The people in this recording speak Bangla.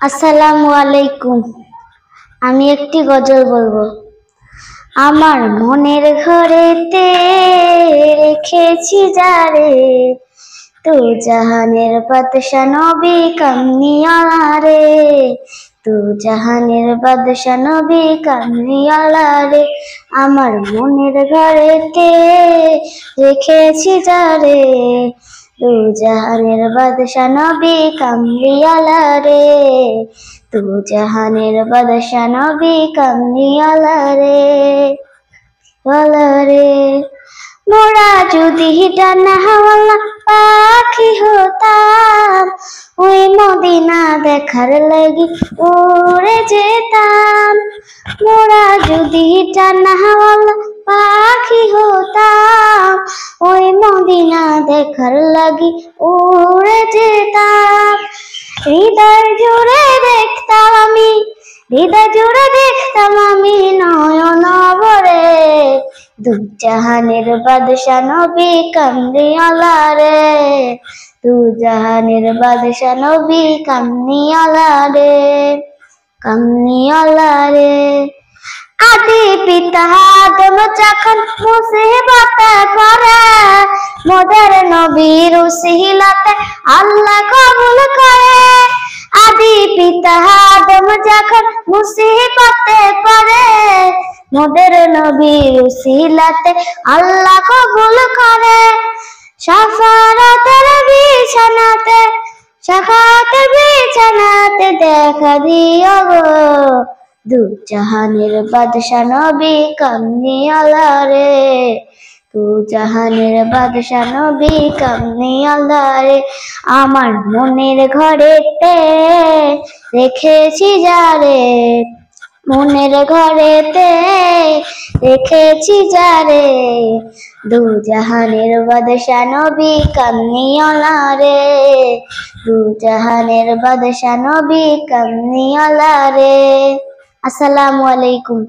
আসসালামু আলাইকুম। আমি একটি গজল বলবো। আমার মনের ঘরেতে রেখেছি যারে, তু জাহানের বাদশা নবী কামনিওয়ালা রে, তু জাহানের বাদশা নবী কামনিওয়ালা রে। আমার মনের ঘরেতে রেখেছি যারে, তু জাহানের বাদশা নবী কামলিওয়ালা রে, তু জাহানের বাদশা নবী কামলিওয়ালা রে, ওয়ালা রে। মোরা যদি ডানাওয়ালা পাখি হতাম, ওই মদিনা দেখার লাগি উড়ে যেতাম। মোরা যদি ডানাওয়ালা পাখি হতাম, ওই মদিনা দেখার লাগি উড়ে যেতাম। হৃদয় জুড়ে দেখতাম আমি, হৃদয় জুড়ে দেখতাম আমি নয়ন ভরে, দু জাহানের বাদশা নবী কামলিওয়ালা রে, দু জাহানের বাদশা নবী কামলিওয়ালা রে, কামলিওয়ালা রে। আদি পিতা আদম যখন মুসিবতে পড়ে, মোদের নবীর উসিলাতে আল্লাহ কবুল করে। আদি পিতা আদম যখন মুসিবতে পড়ে, মোদের নবীর উসিলাতে আল্লাহ কবুল করে। শাফাআতের বিছানাতে, শাফাআতের বিছানাতে দেখা দিও গো, দু জাহানের বাদশা নবী কামলিওয়ালা রে, দু জাহানের বাদশা নবী কামলিওয়ালা রে। আমার মনের ঘরেতে রেখেছি যারে, মনের ঘরেতে রেখেছি যারে, দু জাহানের বাদশা নবী কামলিওয়ালা রে, দু জাহানের বাদশা নবী কামলিওয়ালা রে। আসসালামু আলাইকুম।